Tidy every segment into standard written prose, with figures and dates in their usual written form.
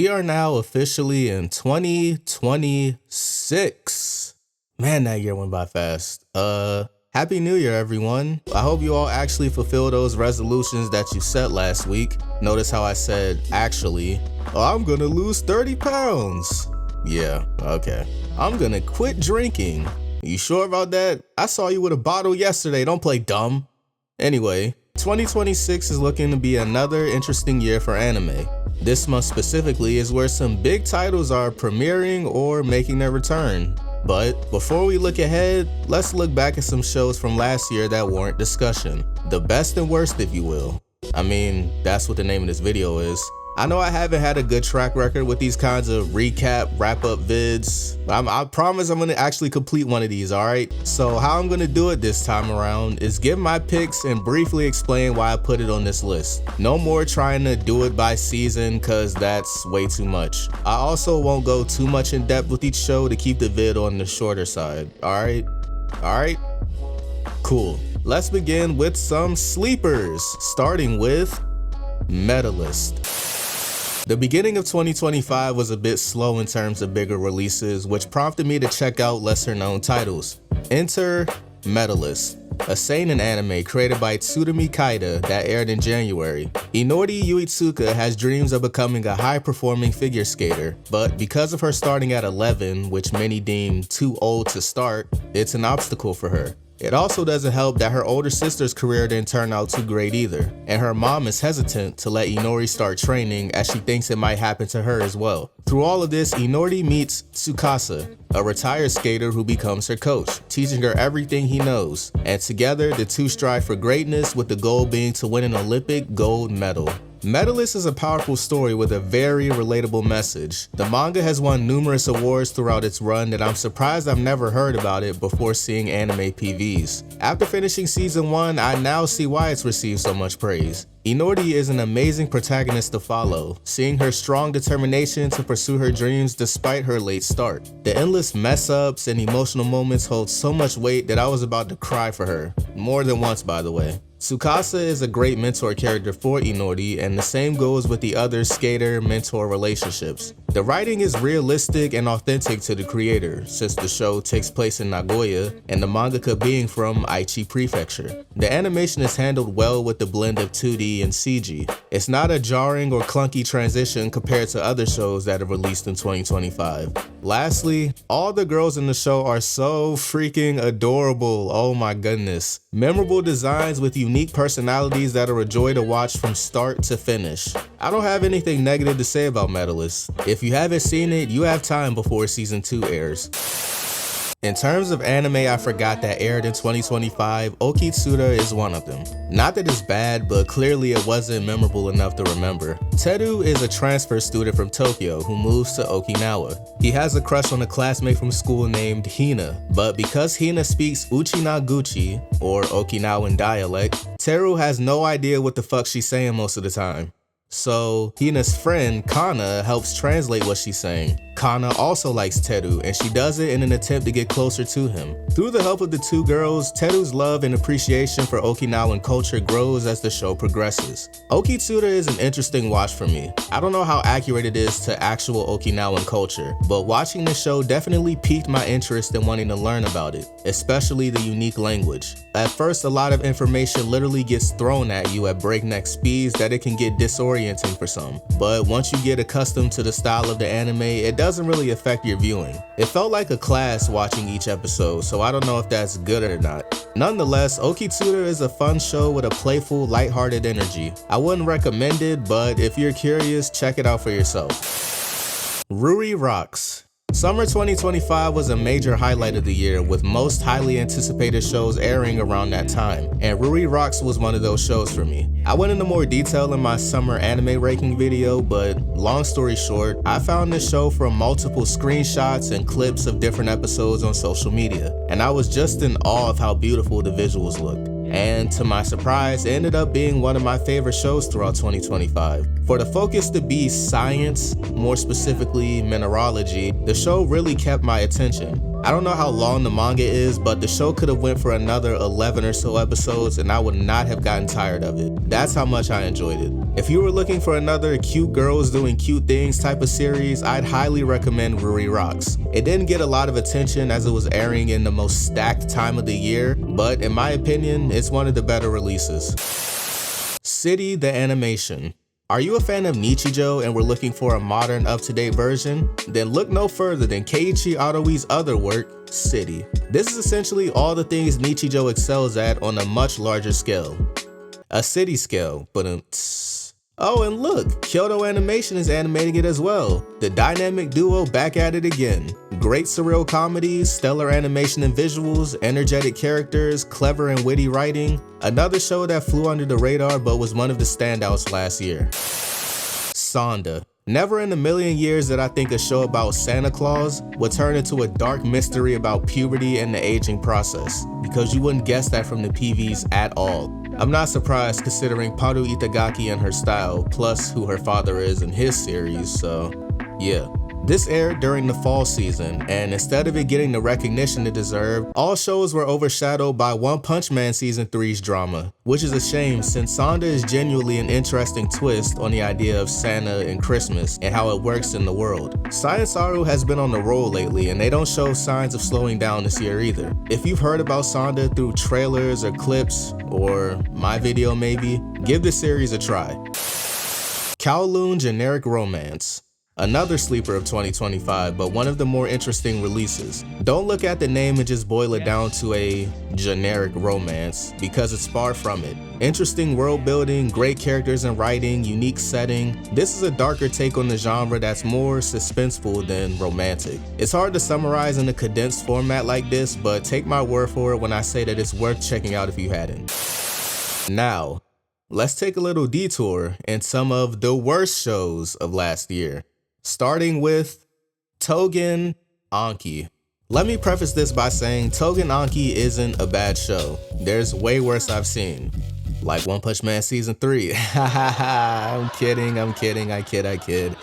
We are now officially in 2026. Man, that year went by fast. Happy New Year, everyone. I hope you all actually fulfill those resolutions that you set last week. Notice how I said actually. Oh, I'm gonna lose 30 pounds. Yeah, okay. I'm gonna quit drinking. You sure about that? I saw you with a bottle yesterday. Don't play dumb. Anyway, 2026 is looking to be another interesting year for anime. This month specifically is where some big titles are premiering or making their return. But before we look ahead, let's look back at some shows from last year that warrant discussion. The best and worst, if you will. I mean, that's what the name of this video is. I know I haven't had a good track record with these kinds of recap, wrap-up vids. I promise I'm gonna actually complete one of these, alright? So how I'm gonna do it this time around is give my picks and briefly explain why I put it on this list. No more trying to do it by season, cause that's way too much. I also won't go too much in depth with each show to keep the vid on the shorter side, alright? Alright? Cool. Let's begin with some sleepers, starting with Medalist. The beginning of 2025 was a bit slow in terms of bigger releases, which prompted me to check out lesser known titles. Enter Medalist, a seinen anime created by Tsurumi Kaida that aired in January. Inori Yuitsuka has dreams of becoming a high-performing figure skater, but because of her starting at 11, which many deem too old to start, it's an obstacle for her. It also doesn't help that her older sister's career didn't turn out too great either, and her mom is hesitant to let Inori start training as she thinks it might happen to her as well. Through all of this, Inori meets Tsukasa, a retired skater who becomes her coach, teaching her everything he knows, and together the two strive for greatness with the goal being to win an Olympic gold medal. Medalist is a powerful story with a very relatable message. The manga has won numerous awards throughout its run that I'm surprised I've never heard about it before seeing anime PVs. After finishing season 1, I now see why it's received so much praise. Inori is an amazing protagonist to follow, seeing her strong determination to pursue her dreams despite her late start. The endless mess-ups and emotional moments hold so much weight that I was about to cry for her. More than once, by the way. Tsukasa is a great mentor character for Inori, and the same goes with the other skater-mentor relationships. The writing is realistic and authentic to the creator, since the show takes place in Nagoya, and the mangaka being from Aichi Prefecture. The animation is handled well with the blend of 2D and CG. It's not a jarring or clunky transition compared to other shows that have released in 2025. Lastly, all the girls in the show are so freaking adorable, oh my goodness. Memorable designs with unique personalities that are a joy to watch from start to finish. I don't have anything negative to say about Medalist. If you haven't seen it, you have time before season 2 airs. In terms of anime I forgot that aired in 2025, Okitsura is one of them. Not that it's bad, but clearly it wasn't memorable enough to remember. Teru is a transfer student from Tokyo who moves to Okinawa. He has a crush on a classmate from school named Hina, but because Hina speaks Uchinaguchi, or Okinawan dialect, Teru has no idea what the fuck she's saying most of the time. So Hina's friend Kana helps translate what she's saying. Kana also likes Teru, and she does it in an attempt to get closer to him. Through the help of the two girls, Teru's love and appreciation for Okinawan culture grows as the show progresses. Okitsura is an interesting watch for me. I don't know how accurate it is to actual Okinawan culture, but watching the show definitely piqued my interest in wanting to learn about it, especially the unique language. At first, a lot of information literally gets thrown at you at breakneck speeds that it can get disorienting for some, but once you get accustomed to the style of the anime, it doesn't really affect your viewing. It felt like a class watching each episode, so I don't know if that's good or not. Nonetheless, Okitsura is a fun show with a playful, lighthearted energy. I wouldn't recommend it, but if you're curious, check it out for yourself. Ruri Rocks. Summer 2025 was a major highlight of the year, with most highly anticipated shows airing around that time, and Ruri Rocks was one of those shows for me. I went into more detail in my summer anime ranking video, but long story short, I found this show from multiple screenshots and clips of different episodes on social media, and I was just in awe of how beautiful the visuals looked. And to my surprise, it ended up being one of my favorite shows throughout 2025. For the focus to be science, more specifically mineralogy, the show really kept my attention. I don't know how long the manga is, but the show could have went for another 11 or so episodes and I would not have gotten tired of it. That's how much I enjoyed it. If you were looking for another cute girls doing cute things type of series, I'd highly recommend Ruri Rocks. It didn't get a lot of attention as it was airing in the most stacked time of the year, but in my opinion, it's one of the better releases. City the Animation. Are you a fan of Nichijou and were looking for a modern, up-to-date version? Then look no further than Keiichi Aoi's other work, City. This is essentially all the things Nichijou excels at on a much larger scale. A city scale, but oh, and look, Kyoto Animation is animating it as well. The dynamic duo back at it again. Great surreal comedies, stellar animation and visuals, energetic characters, clever and witty writing. Another show that flew under the radar but was one of the standouts last year. Sonda. Never in a million years did I think a show about Santa Claus would turn into a dark mystery about puberty and the aging process, because you wouldn't guess that from the PVs at all. I'm not surprised considering Paru Itagaki and her style, plus who her father is in his series, so yeah. This aired during the fall season, and instead of it getting the recognition it deserved, all shows were overshadowed by One Punch Man Season 3's drama, which is a shame since Sonda is genuinely an interesting twist on the idea of Santa and Christmas and how it works in the world. Science Saru has been on the roll lately, and they don't show signs of slowing down this year either. If you've heard about Sonda through trailers or clips, or my video maybe, give the series a try. Kowloon Generic Romance. Another sleeper of 2025, but one of the more interesting releases. Don't look at the name and just boil it down to a generic romance, because it's far from it. Interesting world building, great characters and writing, unique setting. This is a darker take on the genre that's more suspenseful than romantic. It's hard to summarize in a condensed format like this, but take my word for it when I say that it's worth checking out if you hadn't. Now, let's take a little detour in some of the worst shows of last year. Starting with Tougen Anki. Let me preface this by saying Tougen Anki isn't a bad show. There's way worse I've seen. Like One Punch Man Season 3. I'm kidding, I kid.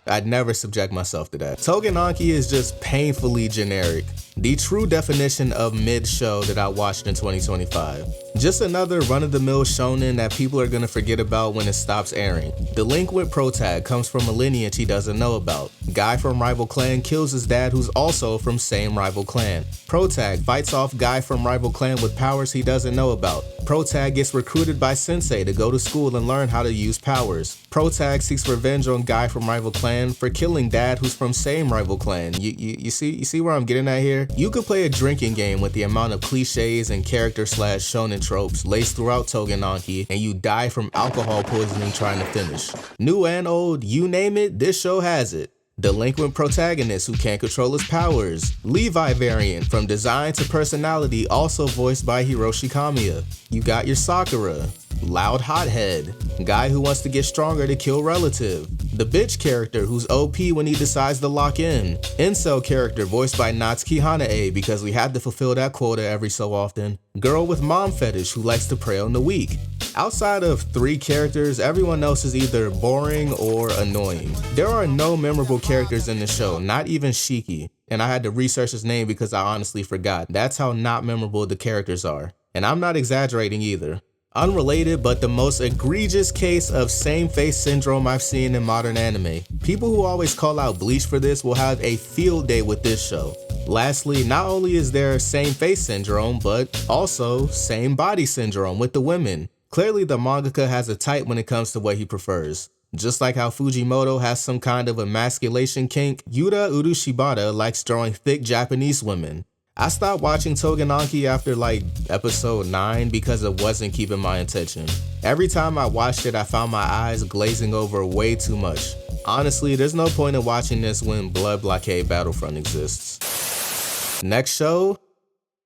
I'd never subject myself to that. Tougen Anki is just painfully generic. The true definition of mid-show that I watched in 2025. Just another run-of-the-mill shonen that people are gonna forget about when it stops airing. Delinquent protag comes from a lineage he doesn't know about. Guy from rival clan kills his dad who's also from same rival clan. Protag fights off guy from rival clan with powers he doesn't know about. Protag gets recruited by sensei to go to school and learn how to use powers. Protag seeks revenge on guy from rival clan for killing dad who's from same rival clan. You see where I'm getting at here? You could play a drinking game with the amount of cliches and character/shonen tropes laced throughout Tougen Anki, and you die from alcohol poisoning trying to finish. New and old, you name it, this show has it. Delinquent protagonist who can't control his powers. Levi variant from design to personality, also voiced by Hiroshi Kamiya. You got your Sakura. Loud hothead. Guy who wants to get stronger to kill relative. The bitch character who's OP when he decides to lock in. Incel character voiced by Natsuki Hanae because we have to fulfill that quota every so often. Girl with mom fetish who likes to prey on the weak. Outside of 3 characters, everyone else is either boring or annoying. There are no memorable characters in the show, not even Shiki. And I had to research his name because I honestly forgot. That's how not memorable the characters are. And I'm not exaggerating either. Unrelated, but the most egregious case of same-face syndrome I've seen in modern anime. People who always call out Bleach for this will have a field day with this show. Lastly, not only is there same-face syndrome, but also same body syndrome with the women. Clearly the mangaka has a type when it comes to what he prefers. Just like how Fujimoto has some kind of emasculation kink, Yura Urushibata likes drawing thick Japanese women. I stopped watching Tougen Anki after like episode 9 because it wasn't keeping my attention. Every time I watched it, I found my eyes glazing over way too much. Honestly, there's no point in watching this when Blood Blockade Battlefront exists. Next show,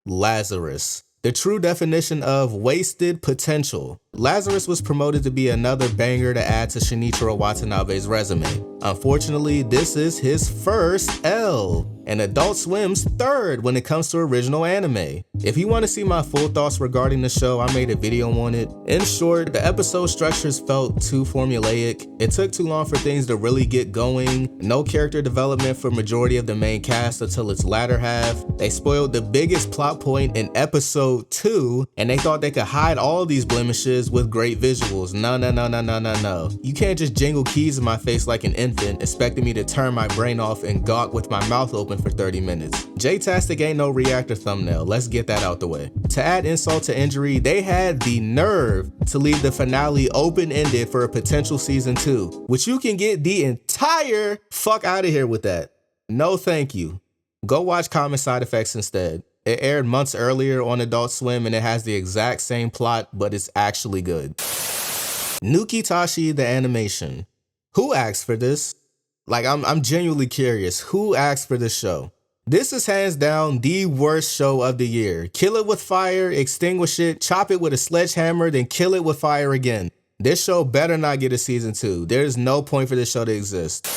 Lazarus. The true definition of wasted potential. Lazarus was promoted to be another banger to add to Shinichiro Watanabe's resume. Unfortunately, this is his first L. and Adult Swim's 3rd when it comes to original anime. If you want to see my full thoughts regarding the show, I made a video on it. In short, the episode structures felt too formulaic. It took too long for things to really get going. No character development for majority of the main cast until its latter half. They spoiled the biggest plot point in episode 2, and they thought they could hide all these blemishes with great visuals. No. You can't just jingle keys in my face like an infant, expecting me to turn my brain off and gawk with my mouth open for 30 minutes. JAYTASTIC ain't no reactor thumbnail, let's get that out the way. To add insult to injury, they had the nerve to leave the finale open-ended for a potential season 2, which you can get the entire fuck out of here with that. No thank you. Go watch Common Side Effects instead. It aired months earlier on Adult Swim and it has the exact same plot, but it's actually good. Nukitashi the animation. Who asked for this? Like, I'm genuinely curious. Who asked for this show? This is hands down the worst show of the year. Kill it with fire, extinguish it, chop it with a sledgehammer, then kill it with fire again. This show better not get a season 2. There's no point for this show to exist.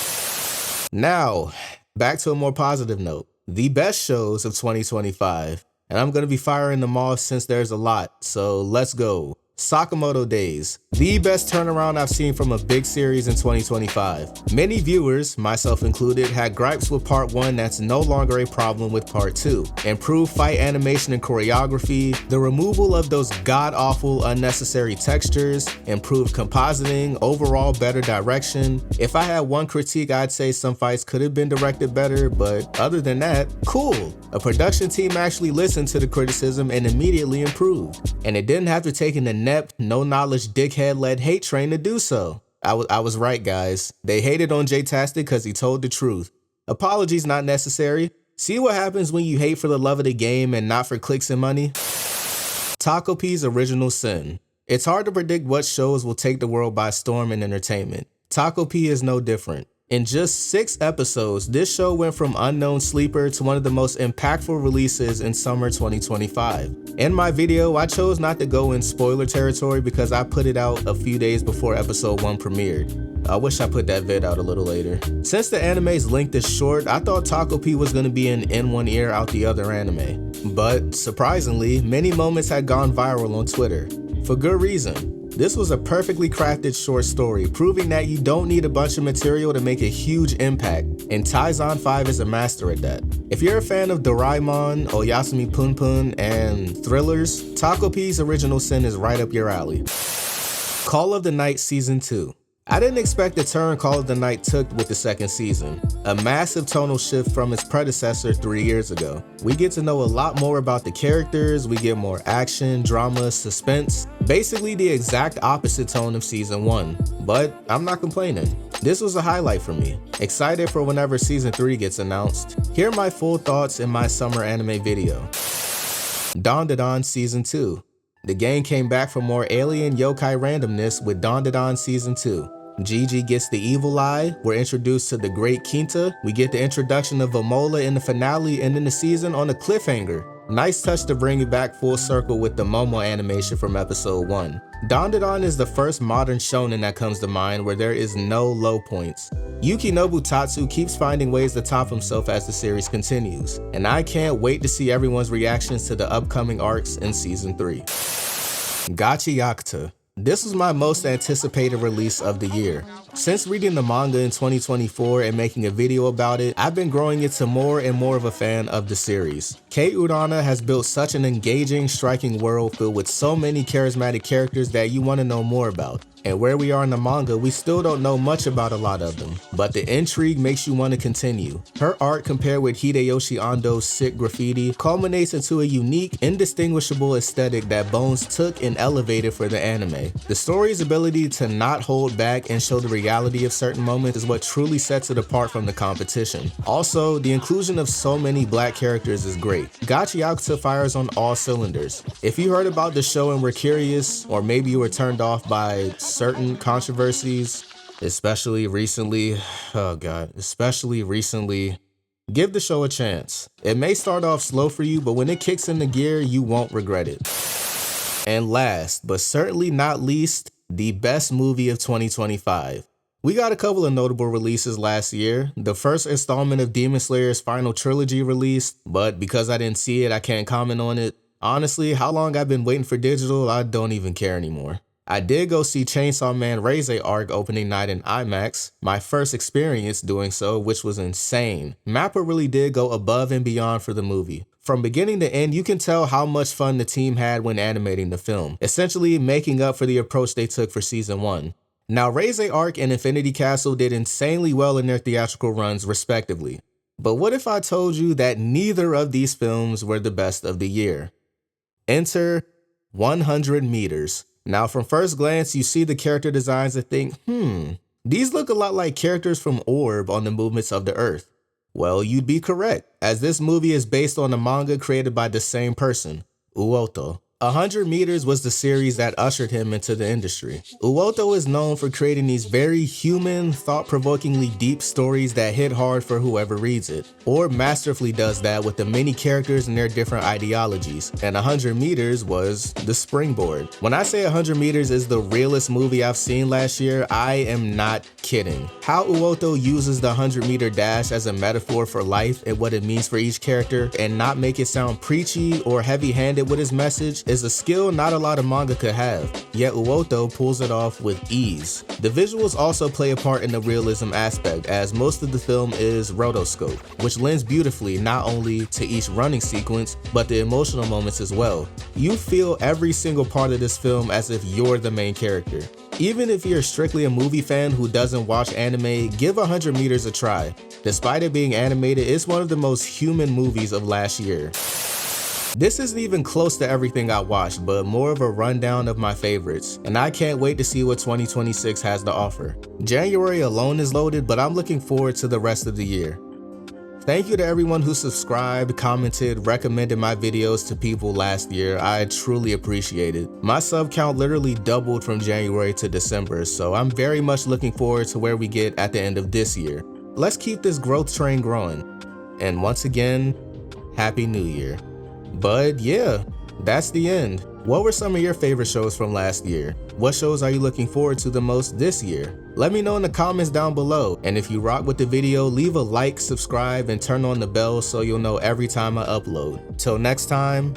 Now, back to a more positive note. The best shows of 2025. And I'm gonna be firing them off since there's a lot. So let's go. Sakamoto Days, the best turnaround I've seen from a big series in 2025. Many viewers, myself included, had gripes with part 1 that's no longer a problem with part 2. Improved fight animation and choreography, the removal of those god-awful unnecessary textures, improved compositing, overall better direction. If I had one critique, I'd say some fights could have been directed better, but other than that, cool. A production team actually listened to the criticism and immediately improved. And it didn't have to take an inept, no-knowledge, dickhead-led hate train to do so. I was right, guys. They hated on JAYTASTIC because he told the truth. Apologies not necessary. See what happens when you hate for the love of the game and not for clicks and money? Taco P's Original Sin. It's hard to predict what shows will take the world by storm in entertainment. Taco P is no different. In just 6 episodes, this show went from unknown sleeper to one of the most impactful releases in summer 2025. In my video, I chose not to go in spoiler territory because I put it out a few days before episode 1 premiered. I wish I put that vid out a little later. Since the anime's length is short, I thought Taco P was gonna be an in one ear out the other anime. But surprisingly, many moments had gone viral on Twitter. For good reason. This was a perfectly crafted short story, proving that you don't need a bunch of material to make a huge impact, and Taizan 5 is a master at that. If you're a fan of Doraemon, Oyasumi Pun Pun, and thrillers, Taco P's Original Sin is right up your alley. Call of the Night Season 2. I didn't expect the turn Call of the Night took with the 2nd season, a massive tonal shift from its predecessor 3 years ago. We get to know a lot more about the characters, we get more action, drama, suspense, basically the exact opposite tone of season 1, but I'm not complaining. This was a highlight for me. Excited for whenever season 3 gets announced. Here are my full thoughts in my summer anime video. Dandadan Season 2. The game came back for more alien yokai randomness with Dandadan Season 2. Gigi gets the evil eye, we're introduced to the Great Quinta, we get the introduction of Amola in the finale, and then the season on a cliffhanger. Nice touch to bring it back full circle with the Momo animation from episode 1. Dandadan is the first modern shonen that comes to mind where there is no low points. Yukinobu Tatsu keeps finding ways to top himself as the series continues, and I can't wait to see everyone's reactions to the upcoming arcs in season 3. Gachi Yakuta. This was my most anticipated release of the year. Since reading the manga in 2024 and making a video about it, I've been growing into more and more of a fan of the series. Kei Urana has built such an engaging, striking world filled with so many charismatic characters that you want to know more about. And where we are in the manga, we still don't know much about a lot of them, but the intrigue makes you want to continue. Her art compared with Hideyoshi Ando's sick graffiti culminates into a unique, indistinguishable aesthetic that Bones took and elevated for the anime. The story's ability to not hold back and show the reality of certain moments is what truly sets it apart from the competition. Also, the inclusion of so many black characters is great. Gachi Yakuta fires on all cylinders. If you heard about the show and were curious, or maybe you were turned off by certain controversies, especially recently, give the show a chance. It may start off slow for you, but when it kicks into gear, you won't regret it. And last, but certainly not least, the best movie of 2025. We got a couple of notable releases last year. The first installment of Demon Slayer's final trilogy released, but because I didn't see it, I can't comment on it. Honestly, how long I've been waiting for digital, I don't even care anymore. I did go see Chainsaw Man Raise Arc opening night in IMAX, my first experience doing so, which was insane. Mappa really did go above and beyond for the movie. From beginning to end, you can tell how much fun the team had when animating the film, essentially making up for the approach they took for season 1. Now, Raise Arc and Infinity Castle did insanely well in their theatrical runs, respectively. But what if I told you that neither of these films were the best of the year? Enter 100 Meters. Now, from first glance, you see the character designs and think, these look a lot like characters from Orb on the movements of the Earth. Well, you'd be correct, as this movie is based on a manga created by the same person, Uoto. 100 Meters was the series that ushered him into the industry. Uoto is known for creating these very human, thought-provokingly deep stories that hit hard for whoever reads it. Orb masterfully does that with the many characters and their different ideologies, and 100 Meters was the springboard. When I say 100 Meters is the realest movie I've seen last year, I am not kidding. How Uoto uses the 100-meter dash as a metaphor for life and what it means for each character, and not make it sound preachy or heavy-handed with his message, is a skill not a lot of manga could have, yet Uoto pulls it off with ease. The visuals also play a part in the realism aspect, as most of the film is rotoscope, which lends beautifully not only to each running sequence, but the emotional moments as well. You feel every single part of this film as if you're the main character. Even if you're strictly a movie fan who doesn't watch anime, give 100 Meters a try. Despite it being animated, it's one of the most human movies of last year. This isn't even close to everything I watched, but more of a rundown of my favorites, and I can't wait to see what 2026 has to offer. January alone is loaded, but I'm looking forward to the rest of the year. Thank you to everyone who subscribed, commented, recommended my videos to people last year. I truly appreciate it. My sub count literally doubled from January to December, so I'm very much looking forward to where we get at the end of this year. Let's keep this growth train growing. And once again, Happy New Year. But yeah, that's the end. What were some of your favorite shows from last year? What shows are you looking forward to the most this year? Let me know in the comments down below. And if you rock with the video, leave a like, subscribe, and turn on the bell so you'll know every time I upload. Till next time,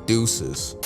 deuces.